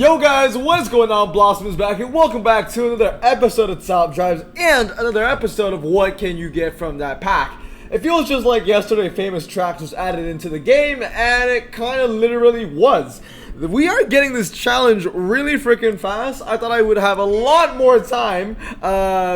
Yo guys, what is going on? Blossom is back and welcome back to another episode of Top Drives and another episode of What Can You Get From That Pack. It feels just like yesterday Famous Tracks was added into the game, and it kind of literally was. We are getting this challenge really freaking fast. I thought I would have a lot more time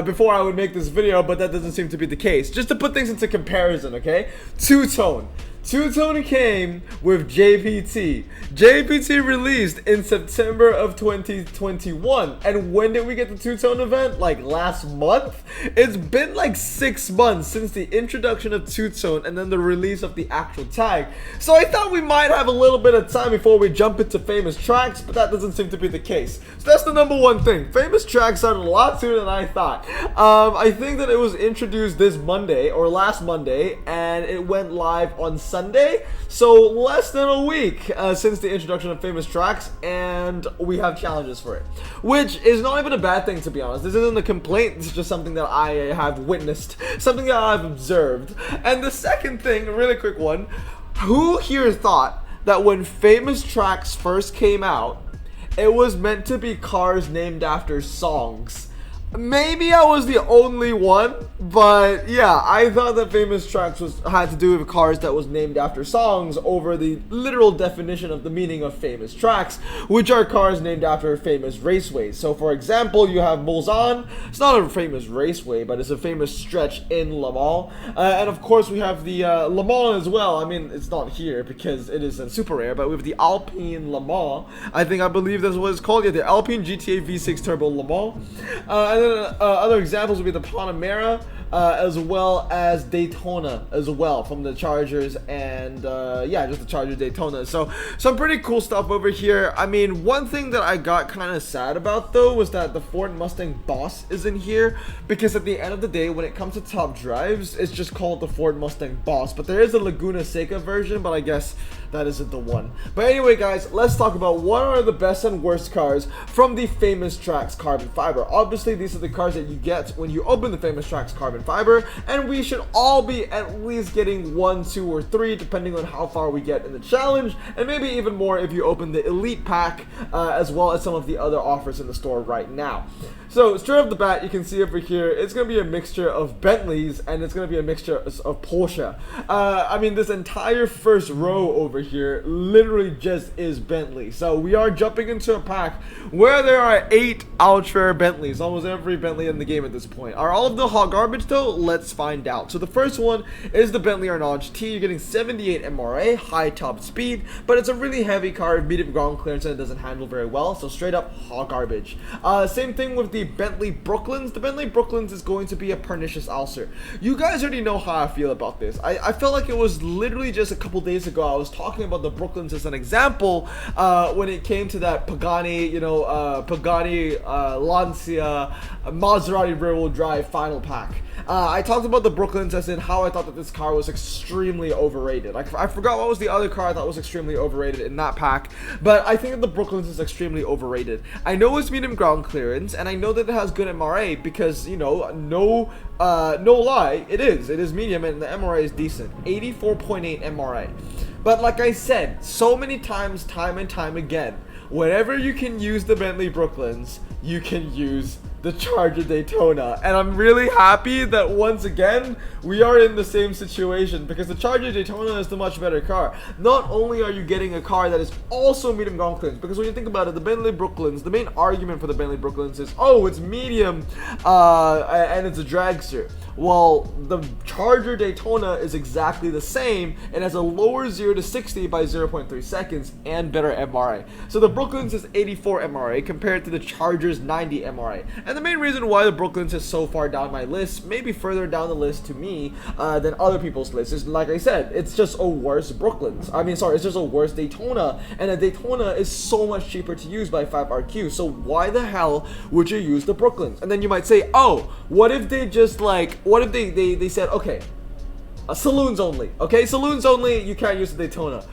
before I would make this video, but that doesn't seem to be the case. Just to put things into comparison, okay? Two-Tone. Two-Tone came with JPT. JPT released in September of 2021. And when did we get the Two-Tone event? Like last month? It's been like 6 months since the introduction of Two-Tone and then the release of the actual tag. So I thought we might have a little bit of time before we jump into Famous Tracks, but that doesn't seem to be the case. So that's the number one thing. Famous Tracks started a lot sooner than I thought. I think that it was introduced this Monday or last Monday, and it went live on Sunday, so less than a week since the introduction of Famous Tracks, and we have challenges for it, which is not even a bad thing, to be honest. This isn't a complaint, this is just something that I have witnessed, something that I've observed. And the second thing, a really quick one, who here thought that when Famous Tracks first came out, it was meant to be cars named after songs? Maybe I was the only one, but yeah, I thought that Famous Tracks had to do with cars that was named after songs over the literal definition of the meaning of Famous Tracks, which are cars named after famous raceways. So for example, you have Mulsanne. It's not a famous raceway, but it's a famous stretch in Le Mans. And of course we have the Le Mans as well. I mean, it's not here because it is a super rare, but with the Alpine Le Mans, I believe that's what it's called. Yeah, the Alpine GTA V6 Turbo Le Mans. And then other examples would be the Panamera, as well as Daytona as well from the Chargers, and yeah, just the Charger Daytona. So some pretty cool stuff over here. I mean, one thing that I got kind of sad about though was that the Ford Mustang Boss isn't here, because at the end of the day, when it comes to Top Drives, it's just called the Ford Mustang Boss. But there is a Laguna Seca version, but I guess that isn't the one. But anyway guys, let's talk about what are the best and worst cars from the Famous Tracks carbon fiber. Obviously these are the cars that you get when you open the Famous Tracks carbon fiber, and we should all be at least getting 1, 2, or 3 depending on how far we get in the challenge, and maybe even more if you open the Elite Pack, as well as some of the other offers in the store right now. So straight off the bat, you can see over here, it's going to be a mixture of Bentleys and it's going to be a mixture of Porsche. I mean, this entire first row over here literally just is Bentley. So we are jumping into a pack where there are 8 ultra Bentleys, almost every Bentley in the game at this point. Are all of the hot garbage though? Let's find out. So the first one is the Bentley Arnage T. You're getting 78 MRA, high top speed, but it's a really heavy car, medium ground clearance, and it doesn't handle very well. So straight up hot garbage. Same thing with the Bentley Brooklyns. The Bentley Brooklyns is going to be a pernicious ulcer. You guys already know how I feel about this. I felt like it was literally just a couple days ago I was talking about the Brooklyns as an example when it came to that Pagani, Pagani Lancia Maserati rear-wheel drive final pack. I talked about the Brooklyns as in how I thought that this car was extremely overrated. I forgot what was the other car I thought was extremely overrated in that pack, but I think that the Brooklyns is extremely overrated. I know it's medium ground clearance, and I know that it has good MRA because, you know, no lie, it is medium, and the MRA is decent, 84.8 MRA. But like I said so many times, time and time again, whenever you can use the Bentley Brooklyns, you can use the Charger Daytona, and I'm really happy that once again we are in the same situation, because the Charger Daytona is the much better car. Not only are you getting a car that is also medium ground clearance, because when you think about it, the Bentley Brooklyns, the main argument for the Bentley Brooklyns is, oh, it's medium and it's a dragster. Well, the Charger Daytona is exactly the same. It has a lower 0 to 60 by 0.3 seconds and better MRA. So the Brooklyns is 84 MRA compared to the Charger's 90 MRA. And the main reason why the Brooklyns is so far down my list, maybe further down the list to me than other people's lists, is, like I said, it's just a worse Brooklyns. I mean, sorry, it's just a worse Daytona. And a Daytona is so much cheaper to use by 5RQ. So why the hell would you use the Brooklyns? And then you might say, oh, what if they just what if they said, okay, saloons only, okay? Saloons only, you can't use the Daytona.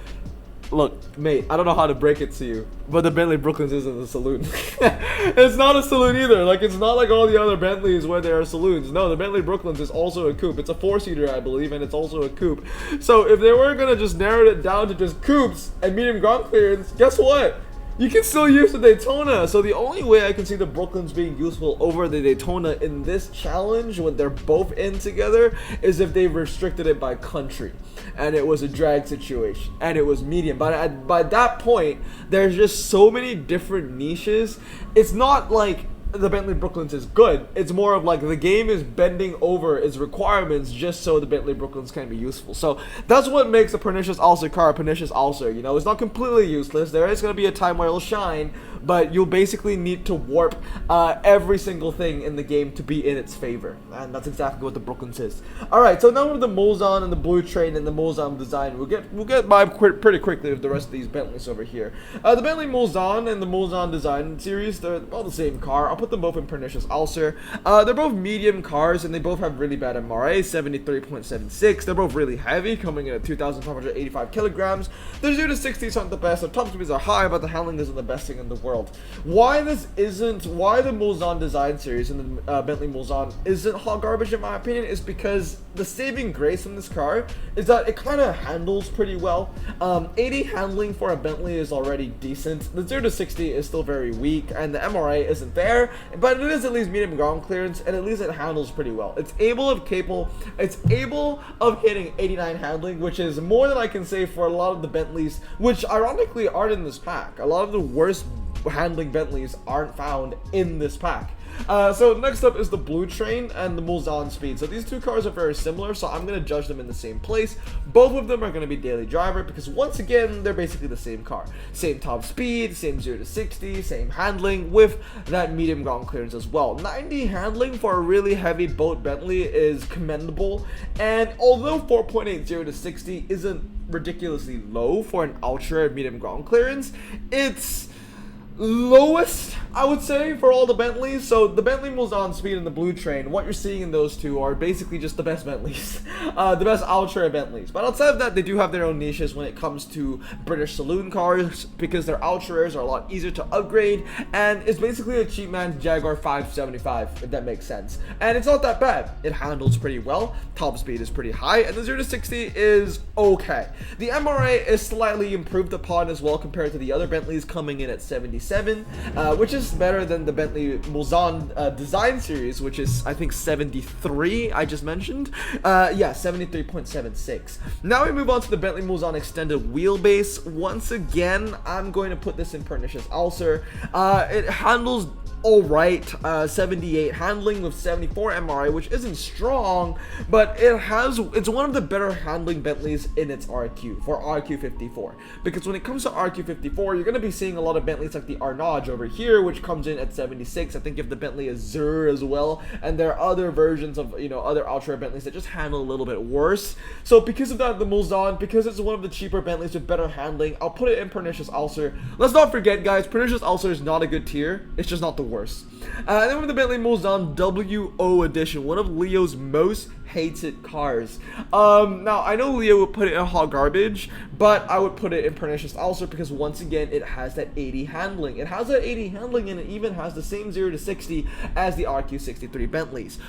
Look, mate, I don't know how to break it to you, but the Bentley Brooklyns isn't a saloon. It's not a saloon either. Like, it's not like all the other Bentleys where there are saloons. No, the Bentley Brooklyns is also a coupe. It's a 4-seater, I believe, and it's also a coupe. So if they were gonna just narrow it down to just coupes and medium ground clearance, guess what? You can still use the Daytona, so the only way I can see the Brooklyns being useful over the Daytona in this challenge when they're both in together is if they restricted it by country and it was a drag situation and it was medium. But by that point, there's just so many different niches. It's not like the Bentley Brooklyns is good. It's more of like the game is bending over its requirements just so the Bentley Brooklyns can be useful. So that's what makes a Pernicious Ulcer car a Pernicious Ulcer. You know, it's not completely useless. There is going to be a time where it'll shine, but you'll basically need to warp every single thing in the game to be in its favor. And that's exactly what the Brooklyns is. Alright, so now with the Mulsanne and the Blue Train and the Mulsanne design, we'll get by pretty quickly with the rest of these Bentleys over here. The Bentley Mulsanne and the Mulsanne design series, they're all the same car. I'll put them both in Pernicious Ulcer. They're both medium cars and they both have really bad MRA, 73.76. They're both really heavy, coming in at 2,585 kilograms. Their 0 to 60s aren't the best, their top speeds are high, but the handling isn't the best thing in the world. Why the Mulsanne design series and the Bentley Mulsanne isn't hot garbage in my opinion is because the saving grace in this car is that it kind of handles pretty well. 80 handling for a Bentley is already decent. The 0 to 60 is still very weak and the MRA isn't there, but it is at least medium ground clearance and at least it handles pretty well. It's able of hitting 89 handling, which is more than I can say for a lot of the Bentleys, which ironically aren't in this pack. A lot of the worst handling Bentleys aren't found in this pack. So next up is the Blue Train and the Mulsanne Speed. So these two cars are very similar, so I'm going to judge them in the same place. Both of them are going to be daily driver because once again, they're basically the same car. Same top speed, same 0 to 60, same handling with that medium ground clearance as well. 90 handling for a really heavy boat Bentley is commendable, and although 4.8 0 to 60 isn't ridiculously low for an ultra medium ground clearance, it's lowest, I would say, for all the Bentleys. So the Bentley Mulsanne Speed and the Blue Train, what you're seeing in those two are basically just the best Bentleys, the best ultra Bentleys. But outside of that, they do have their own niches when it comes to British saloon cars because their ultra rares are a lot easier to upgrade, and it's basically a cheap man's Jaguar 575, if that makes sense. And it's not that bad. It handles pretty well, top speed is pretty high, and the 0 to 60 is okay. The MRA is slightly improved upon as well compared to the other Bentleys, coming in at 77, which is better than the Bentley Mulsanne design series, which is I think 73 I just mentioned. Yeah, 73.76. Now we move on to the Bentley Mulsanne extended wheelbase. Once again, I'm going to put this in Pernicious Ulcer. It handles alright, 78 handling with 74 MRA, which isn't strong, but it's one of the better handling Bentleys in its RQ for RQ54, because when it comes to RQ54, you're going to be seeing a lot of Bentleys like the Arnage over here, which comes in at 76. I think if the Bentley Azure as well, and there are other versions of, you know, other ultra Bentleys that just handle a little bit worse. So because of that, the Mulsanne, because it's one of the cheaper Bentleys with better handling, I'll put it in Pernicious Ulcer. Let's not forget, guys, Pernicious Ulcer is not a good tier, it's just not the worst. And then with the Bentley Mulsanne WO edition, one of Leo's most hated cars. Now I know Leo would put it in hot garbage, but I would put it in Pernicious Ulcer because once again it has that 80 handling. It has that 80 handling and it even has the same 0 to 60 as the RQ63 Bentleys.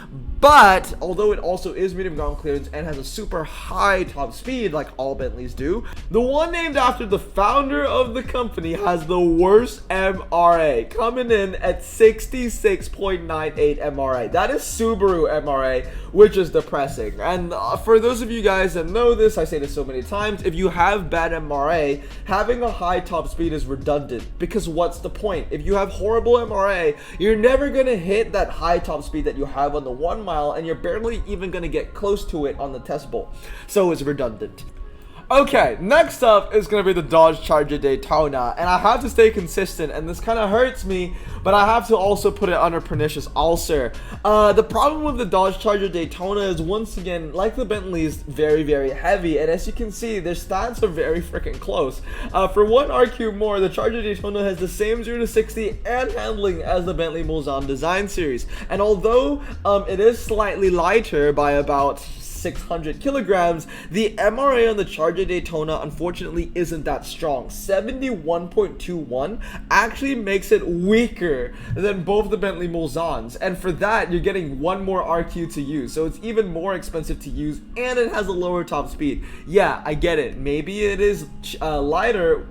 But although it also is medium ground clearance and has a super high top speed like all Bentleys do, the one named after the founder of the company has the worst MRA, coming in at 66.98 MRA. That is Subaru MRA, which is depressing. And for those of you guys that know this, I say this so many times, if you have bad MRA, having a high top speed is redundant, because what's the point? If you have horrible MRA, you're never gonna hit that high top speed that you have on the 1 mile, and you're barely even gonna get close to it on the test bowl. So it's redundant. Okay, next up is going to be the Dodge Charger Daytona, and I have to stay consistent, and this kind of hurts me, but I have to also put it under Pernicious Ulcer. The problem with the Dodge Charger Daytona is, once again, like the Bentley's, very, very heavy, and as you can see, their stats are very freaking close. For 1 RQ more, the Charger Daytona has the same 0 to 60 and handling as the Bentley Mulsanne design series, and although it is slightly lighter by about 600 kilograms, the MRA on the Charger Daytona unfortunately isn't that strong. 71.21 actually makes it weaker than both the Bentley Mulsannes, and for that you're getting 1 more RQ to use, so it's even more expensive to use, and it has a lower top speed. Yeah, I get it, maybe it is lighter,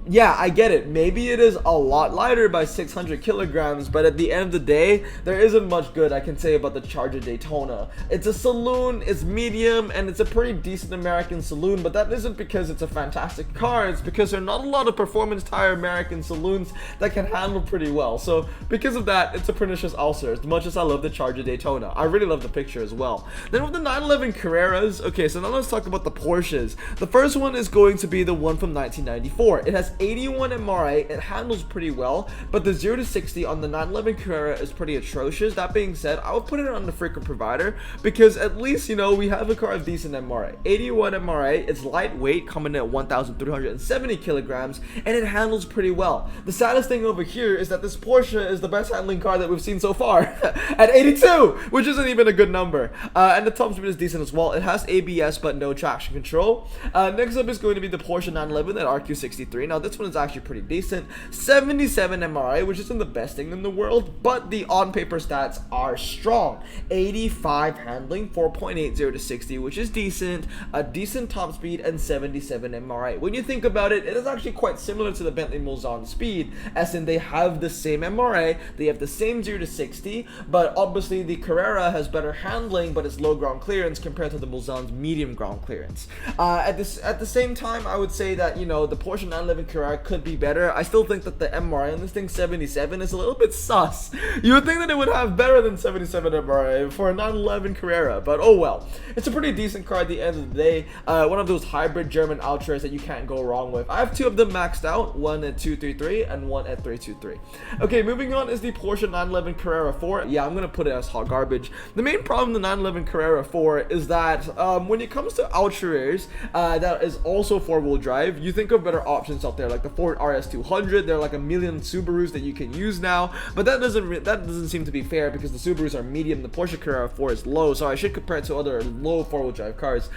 yeah, I get it. Maybe it is a lot lighter by 600 kilograms, but at the end of the day, there isn't much good I can say about the Charger Daytona. It's a saloon, it's medium, and it's a pretty decent American saloon, but that isn't because it's a fantastic car, it's because there are not a lot of performance tire American saloons that can handle pretty well. So because of that, it's a pernicious ulcer, as much as I love the Charger Daytona. I really love the picture as well. Then with the 911 Carreras, okay, so now let's talk about the Porsches. The first one is going to be the one from 1994. It has 81 MRA, it handles pretty well, but the 0 to 60 on the 911 Carrera is pretty atrocious. That being said, I would put it on the frequent provider because at least, you know, we have a car of decent MRA. 81 MRA, it's lightweight, coming in at 1,370 kilograms, and it handles pretty well. The saddest thing over here is that this Porsche is the best handling car that we've seen so far at 82, which isn't even a good number. And the top speed is decent as well. It has ABS but no traction control. Next up is going to be the Porsche 911 at RQ63. Now this one is actually pretty decent. 77 MRA, which isn't the best thing in the world, but the on-paper stats are strong. 85 handling, 4.80 to 60, which is decent. A decent top speed, and 77 MRA. When you think about it, it is actually quite similar to the Bentley Mulsanne speed, as in they have the same MRA, they have the same 0 to 60, but obviously the Carrera has better handling, but it's low ground clearance compared to the Mulsanne's medium ground clearance. At the same time, I would say that, you know, the Porsche 911 Carrera could be better. I still think that the MRA on this thing, 77, is a little bit sus. You would think that it would have better than 77 MRA for a 911 Carrera, but oh well. It's a pretty decent car at the end of the day. One of those hybrid German Ultras that you can't go wrong with. I have two of them maxed out, one at 233 and one at 323. Okay, moving on is the Porsche 911 Carrera 4. Yeah, I'm gonna put it as hot garbage. The main problem with the 911 Carrera 4 is that when it comes to Ultras that is also four-wheel drive, you think of better options out there, like the Ford RS200. There are like a million Subarus that you can use now, but that doesn't seem to be fair because the Subarus are medium, the Porsche Carrera 4 is low, so I should compare it to other low four-wheel drive cars.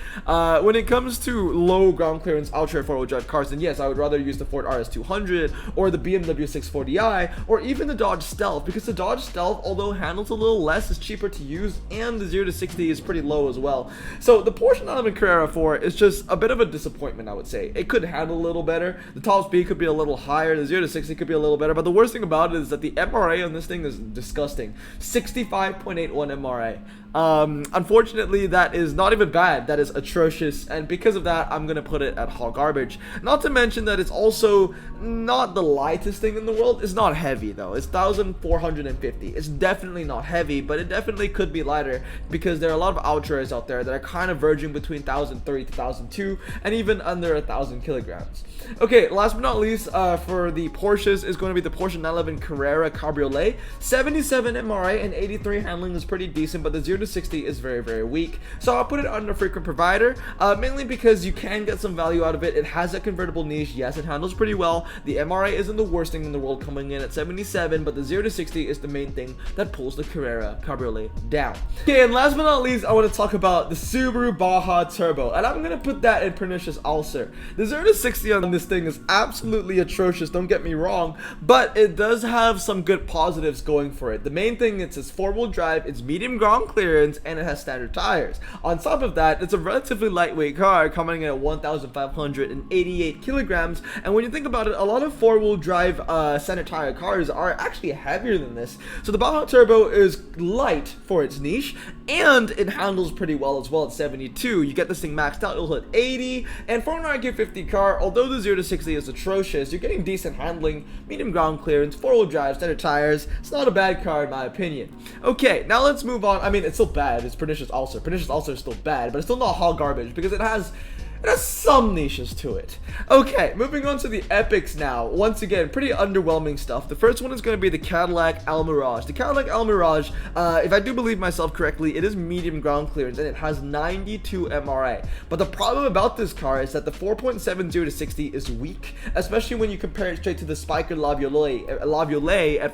When it comes to low ground clearance Ultra four-wheel drive cars, then yes, I would rather use the Ford RS200 or the BMW 640i or even the Dodge Stealth, because the Dodge Stealth, although handles a little less, is cheaper to use, and the 0 to 60 is pretty low as well. So the Porsche 911 Carrera 4 is just a bit of a disappointment, I would say. It could handle a little better, the top speed could be a little higher, the 0 to 60 could be a little better, but the worst thing about it is that the MRA on this thing is disgusting. 65.81 MRA. Unfortunately, that is not even bad, that is atrocious, and because of that, I'm gonna put it at hot garbage. Not to mention that it's also not the lightest thing in the world. It's not heavy though. It's 1,450. It's definitely not heavy, but it definitely could be lighter because there are a lot of Ultras out there that are kind of verging between 1,003 to 1,002 and even under 1,000 kilograms. Okay, last but not least, for the Porsches is going to be the Porsche 911 Carrera Cabriolet. 77 MRA and 83 handling is pretty decent, but the 0 to 60 is very, very weak. So I'll put it under frequent provider, mainly because you can get some value out of it. It has a convertible niche. Yes, it handles pretty well. The MRA isn't the worst thing in the world, coming in at 77, but the 0 to 60 is the main thing that pulls the Carrera Cabriolet down. Okay, and last but not least, I want to talk about the Subaru Baja Turbo, and I'm going to put that in pernicious ulcer. The 0 to 60 on this thing is absolutely atrocious, don't get me wrong, but it does have some good positives going for it. The main thing, it's four-wheel drive, it's medium ground clearance, and it has standard tires. On top of that, it's a relatively lightweight car, coming in at 1,588 kilograms, and when you think about it, a lot of four-wheel drive standard tire cars are actually heavier than this. So the Baja Turbo is light for its niche, and it handles pretty well as well at 72. You get this thing maxed out, it'll hit 80, and for an RQ50 car, although the 0 to 60 is atrocious, you're getting decent handling, medium ground clearance, four-wheel drive, standard tires. It's not a bad car in my opinion. Okay, now let's move on. I mean, it's still bad. It's pernicious ulcer. Pernicious ulcer is still bad, but it's still not hot garbage because it has some niches to it. Okay, moving on to the epics now. Once again, pretty underwhelming stuff. The first one is going to be the Cadillac Almirage. The Cadillac Almirage, if I do believe myself correctly, it is medium ground clearance and it has 92 MRA. But the problem about this car is that the 4.70 to 60 is weak, especially when you compare it straight to the Spiker Laviolette at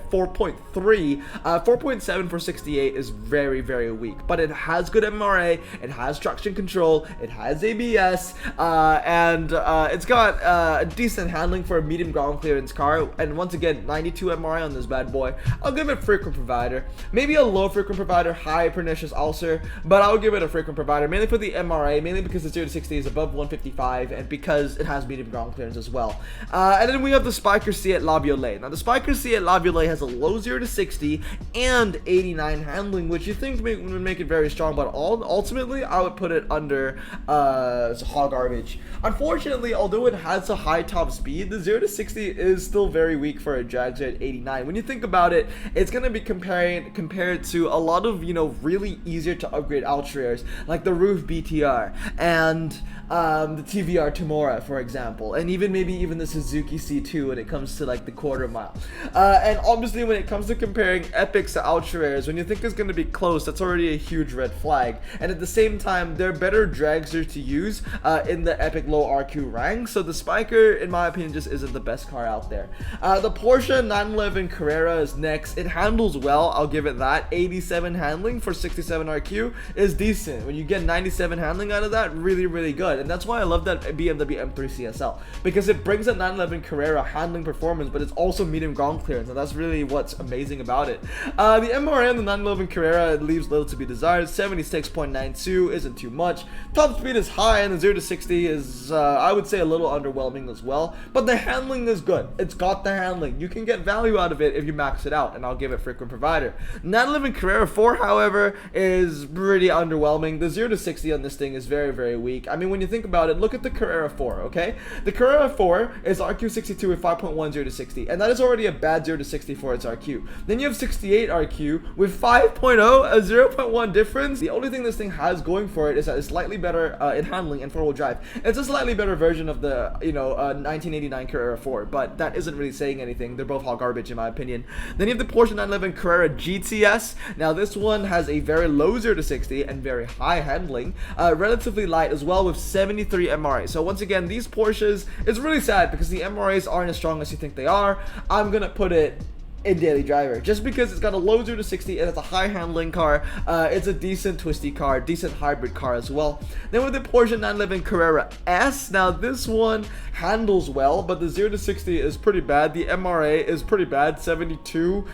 4.3. 4.7 for 68 is very, very weak. But it has good MRA, it has traction control, it has ABS, and it's got a decent handling for a medium ground clearance car, and once again 92 MRI on this bad boy. I'll give it frequent provider, maybe a low frequent provider, high pernicious ulcer, but I'll give it a frequent provider, mainly for the MRA, mainly because the 0 to 60 is above 155 and because it has medium ground clearance as well. And then we have the Spiker C at La Violette. Now the Spiker C at La Violette has a low 0 to 60 and 89 handling, which you think would make it very strong, but ultimately I would put it under hot garbage. Unfortunately, although it has a high top speed, the 0 to 60 is still very weak for a Jag at 89. When you think about it, it's going to be compared to a lot of, really easier to upgrade Ultra Airs, like the Roof BTR and the TVR Tamora, for example, and maybe even the Suzuki C2 when it comes to like the quarter mile. And obviously when it comes to comparing epics to Ultra Airs, when you think it's going to be close, that's already a huge red flag. And at the same time, they're better dragsters to use in the epic low RQ rank, so the Spiker, in my opinion, just isn't the best car out there. The Porsche 911 Carrera is next. It handles well, I'll give it that. 87 handling for 67 RQ is decent. When you get 97 handling out of that, really good. And that's why I love that BMW M3 CSL, because it brings a 911 Carrera handling performance, but it's also medium ground clearance, and that's really what's amazing about it. The MRA on the 911 Carrera, it leaves little to be desired. 76.92 isn't too much. Top speed is high, and the 0 to 60 is, I would say, a little underwhelming as well, but the handling is good. It's got the handling. You can get value out of it if you max it out, and I'll give it frequent provider. 911 Carrera 4, however, is pretty underwhelming. The 0 to 60 on this thing is very weak. I mean, when you think about it, look at the Carrera 4, okay? The Carrera 4 is RQ62 with 5.1 0 to 60, and that is already a bad 0 to 60 for its RQ. Then you have 68 RQ with 5.0, a 0.1 difference. The only thing this thing has going for it is that it's slightly better in handling and four-wheel drive. It's a slightly better version of the 1989 Carrera 4, but that isn't really saying anything. They're both hot garbage in my opinion. Then you have the Porsche 911 Carrera GTS. Now this one has a very low 0 to 60 and very high handling, relatively light as well, with 73 MRA. So once again, these Porsches, it's really sad because the MRAs aren't as strong as you think they are. I'm gonna put it in daily driver just because it's got a low 0 to 60 and it's a high handling car. It's a decent twisty car, decent hybrid car as well. Then with the Porsche 911 Carrera S, now this one handles well, but the 0 to 60 is pretty bad. The MRA is pretty bad, 72.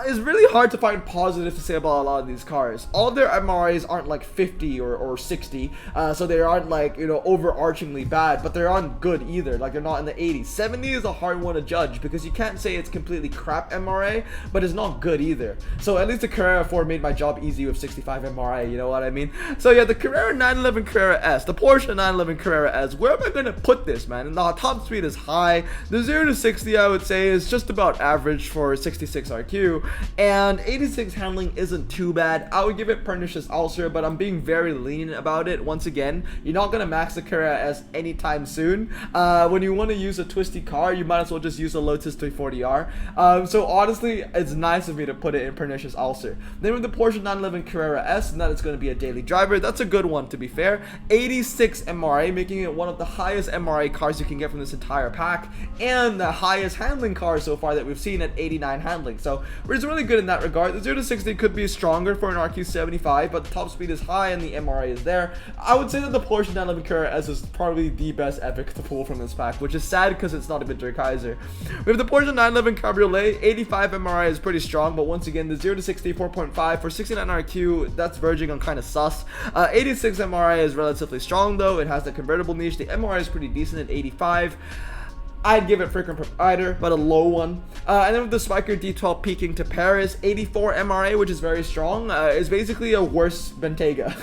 It's really hard to find positive to say about a lot of these cars. All of their MRAs aren't like 50 or 60, so they aren't like, overarchingly bad, but they aren't good either. Like, they're not in the 80s. 70 is a hard one to judge because you can't say it's completely crap MRA, but it's not good either. So at least the Carrera 4 made my job easy with 65 MRA, you know what I mean? So yeah, the Carrera 911 Carrera S, the Porsche 911 Carrera S, where am I going to put this, man? And the top speed is high. The 0 to 60, I would say, is just about average for 66 RQ. And 86 handling isn't too bad. I would give it pernicious ulcer, but I'm being very lenient about it. Once again, you're not gonna max the Carrera S anytime soon. When you want to use a twisty car, you might as well just use a Lotus 340R. So honestly, it's nice of me to put it in pernicious ulcer. Then with the Porsche 911 Carrera S, and that is going to be a daily driver. That's a good one, to be fair. 86 MRA, making it one of the highest MRA cars you can get from this entire pack, and the highest handling car so far that we've seen at 89 handling. So it's really good in that regard. The 0 to 60 could be stronger for an RQ75, but the top speed is high and the MRA is there. I would say that the Porsche 911 Carrera S is probably the best epic to pull from this pack, which is sad because it's not a Winter Kaiser. We have the Porsche 911 Cabriolet. 85 MRI is pretty strong, but once again, the 0 to 60 4.5 for 69 RQ, that's verging on kind of sus. 86 MRI is relatively strong though. It has the convertible niche. The MRI is pretty decent at 85. I'd give it frequent provider, but a low one. And then with the Spiker D12 peaking to Paris, 84 MRA, which is very strong, is basically a worse Bentayga.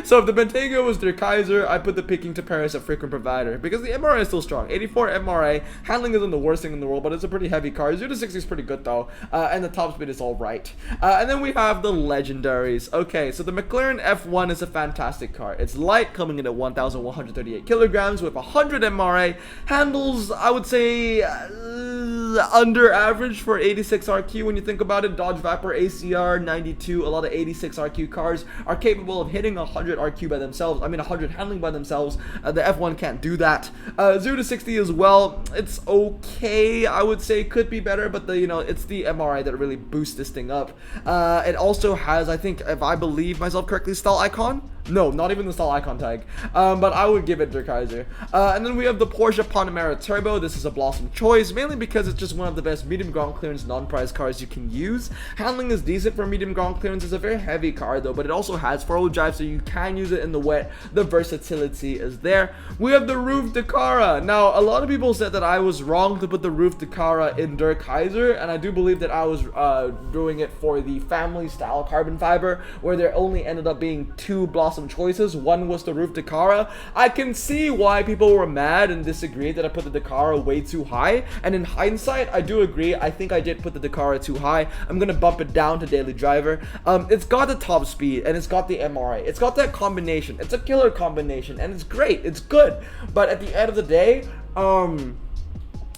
So if the Bentayga was their Kaiser, I'd put the peaking to Paris a frequent provider, because the MRA is still strong. 84 MRA, handling isn't the worst thing in the world, but it's a pretty heavy car. 0 to 60 is pretty good though, and the top speed is alright. And then we have the legendaries. Okay, so the McLaren F1 is a fantastic car. It's light, coming in at 1,138 kilograms with 100 MRA. Handles, I would say, under average for 86 RQ. When you think about it, Dodge Viper ACR 92, a lot of 86 RQ cars are capable of hitting 100 RQ by themselves. I mean 100 handling by themselves. The F1 can't do that. 0 to 60 as well, it's okay, I would say. Could be better, but it's the MRI that really boosts this thing up. It also has, I think, if I believe myself correctly, stall icon. No, not even the style icon tag. But I would give it Der Kaiser. And then we have the Porsche Panamera Turbo. This is a Blossom choice, mainly because it's just one of the best medium ground clearance non-prize cars you can use. Handling is decent for medium ground clearance. It's a very heavy car though, but it also has four-wheel drive, so you can use it in the wet. The versatility is there. We have the Roof Dakara. Now, a lot of people said that I was wrong to put the Roof Dakara in Der Kaiser, and I do believe that I was doing it for the family style carbon fiber, where there only ended up being two Blossom choices. One was the Roof Dakara. I can see why people were mad and disagreed that I put the Dakara way too high, and in hindsight I do agree. I think I did put the Dakara too high. I'm gonna bump it down to daily driver. It's got the top speed and it's got the MRA. It's got that combination. It's a killer combination and it's great, it's good, but at the end of the day,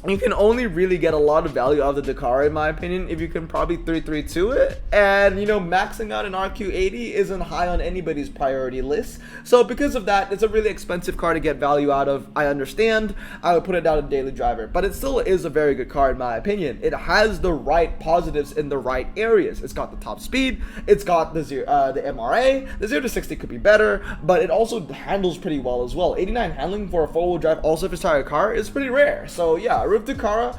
you can only really get a lot of value out of the Dakar, in my opinion, if you can probably 332 it. And, you know, maxing out an RQ80 isn't high on anybody's priority list. So because of that, it's a really expensive car to get value out of. I understand. I would put it down in daily driver. But it still is a very good car, in my opinion. It has the right positives in the right areas. It's got the top speed. It's got the MRA. The 0 to 60 could be better, but it also handles pretty well as well. 89 handling for a four-wheel drive all-surface tire car is pretty rare. So yeah, Roof Dakara,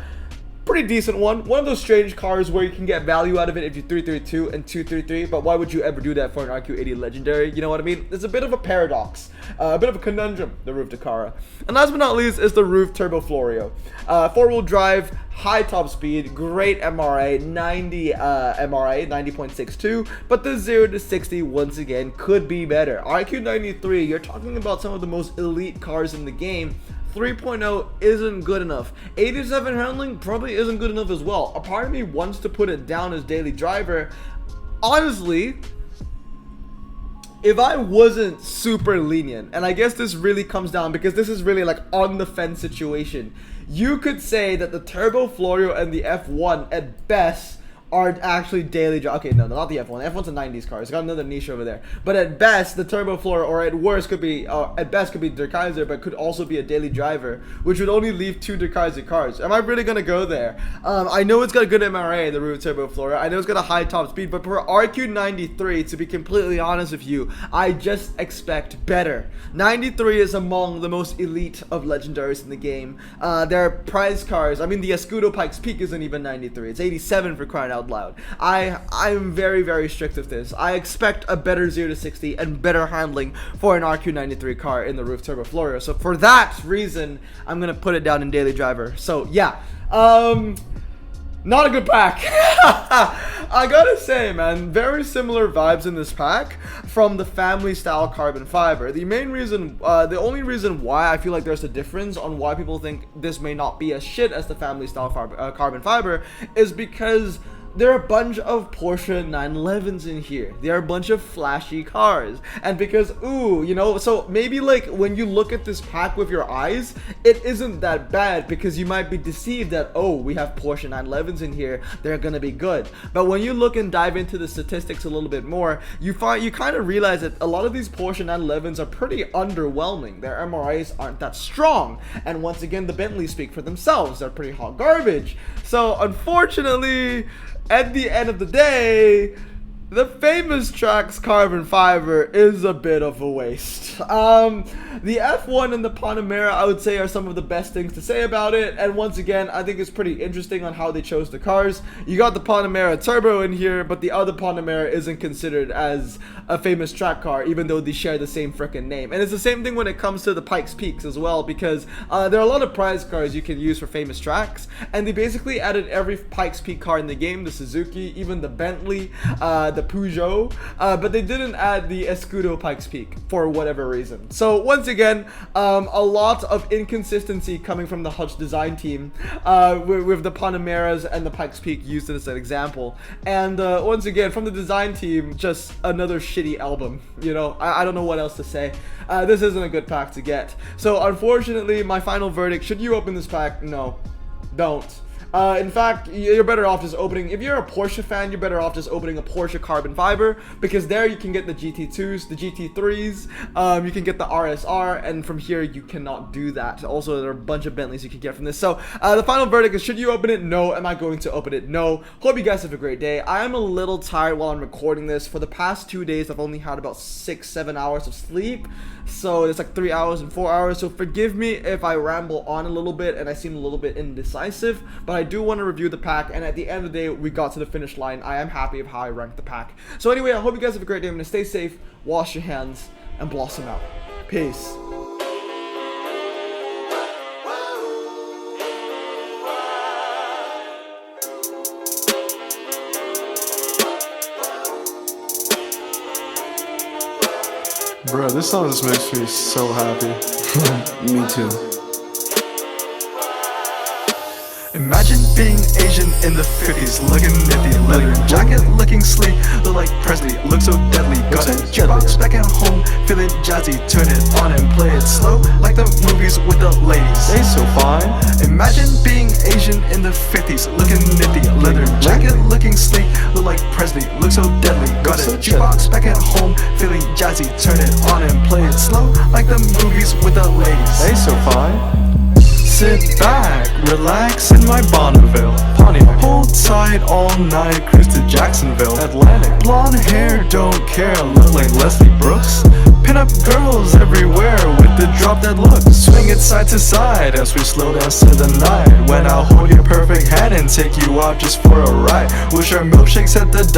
pretty decent one. One of those strange cars where you can get value out of it if you 332 and 233, but why would you ever do that for an RQ80 Legendary? You know what I mean? It's a bit of a paradox, a bit of a conundrum, the Roof Dakara. And last but not least is the Roof Turbo Florio. Four-wheel drive, high top speed, great MRA, 90 MRA, 90.62, but the 0 to 60 once again could be better. RQ93, you're talking about some of the most elite cars in the game. 3.0 isn't good enough. 87 handling probably isn't good enough as well. A part of me wants to put it down as daily driver. Honestly, if I wasn't super lenient, and I guess this really comes down because this is really like on the fence situation, you could say that the Turbo Florio and the F1 at best are actually daily drive. Okay, no, not the F1. The F1's a 90s car. It's got another niche over there. But at best, the Turbo Floor, or at worst, could be, at best, could be Der Kaiser, but could also be a daily driver, which would only leave two Der Kaiser cars. Am I really gonna go there? I know it's got a good MRA, the Roof Turbo Floor. I know it's got a high top speed, but for RQ93, to be completely honest with you, I just expect better. 93 is among the most elite of legendaries in the game. Their prize cars, I mean, the Escudo Pikes Peak isn't even 93. It's 87 for crying out loud. I'm very, very strict with this. I expect a better 0 to 60 and better handling for an RQ93 car in the Roof Turbo Florio. So for that reason, I'm gonna put it down in daily driver. So yeah, not a good pack. I gotta say, man, very similar vibes in this pack from the family style carbon fiber. The main reason, the only reason why I feel like there's a difference on why people think this may not be as shit as the family style carbon fiber is because there are a bunch of Porsche 911s in here. There are a bunch of flashy cars. And because, ooh, you know, so maybe like when you look at this pack with your eyes, it isn't that bad because you might be deceived that, oh, we have Porsche 911s in here, they're gonna be good. But when you look and dive into the statistics a little bit more, you kind of realize that a lot of these Porsche 911s are pretty underwhelming. Their MRAs aren't that strong. And once again, the Bentleys speak for themselves. They're pretty hot garbage. So unfortunately, at the end of the day, the famous Trax carbon fiber is a bit of a waste. The F1 and the Panamera, I would say, are some of the best things to say about it. And once again, I think it's pretty interesting on how they chose the cars. You got the Panamera Turbo in here, but the other Panamera isn't considered as a famous track car, even though they share the same frickin' name. And it's the same thing when it comes to the Pikes Peaks as well, because there are a lot of prize cars you can use for famous tracks, and they basically added every Pikes Peak car in the game, the Suzuki, even the Bentley, the Peugeot, but they didn't add the Escudo Pikes Peak for whatever reason. So once again, a lot of inconsistency coming from the Hutch design team with the Panameras and the Pikes Peak used as an example. And once again, from the design team, just another shitty album. You know, I don't know what else to say. This isn't a good pack to get. So unfortunately, my final verdict, should you open this pack? No, don't. In fact, you're better off just opening, if you're a Porsche fan, you're better off just opening a Porsche carbon fiber, because there you can get the GT2s, the GT3s, you can get the RSR, and from here you cannot do that. Also, there are a bunch of Bentleys you can get from this. So the final verdict is, should you open it? No. Am I going to open it? No. Hope you guys have a great day. I am a little tired while I'm recording this. For the past 2 days, I've only had about 6-7 hours of sleep, so it's like 3 hours and 4 hours, so forgive me if I ramble on a little bit and I seem a little bit indecisive, but I do want to review the pack, and at the end of the day, we got to the finish line. I am happy of how I ranked the pack. So anyway, I hope you guys have a great day. I'm going to stay safe, wash your hands, and blossom out. Peace. Bro, this song just makes me so happy. Me too. Imagine being Asian in the 50s, looking nifty, leather jacket, looking sleek, look like Presley, look so deadly. Got a jukebox back at home, feeling jazzy, turn it on and play it slow, like the movies with the ladies. They so fine. Imagine being Asian in the 50s, looking nifty, leather jacket, looking sleek, look like Presley, look so deadly. Got a jukebox back at home, feeling jazzy, turn it on and play it slow, like the movies with the ladies. They so fine. Sit back, relax in my Bonneville Pontiac. Hold tight all night, cruise to Jacksonville Atlantic. Blonde hair, don't care, look like Leslie Brooks. Pin up girls everywhere with the drop dead look. Swing it side to side as we slow dance to the night, when I'll hold your perfect hand and take you out just for a ride. We'll share milkshakes at the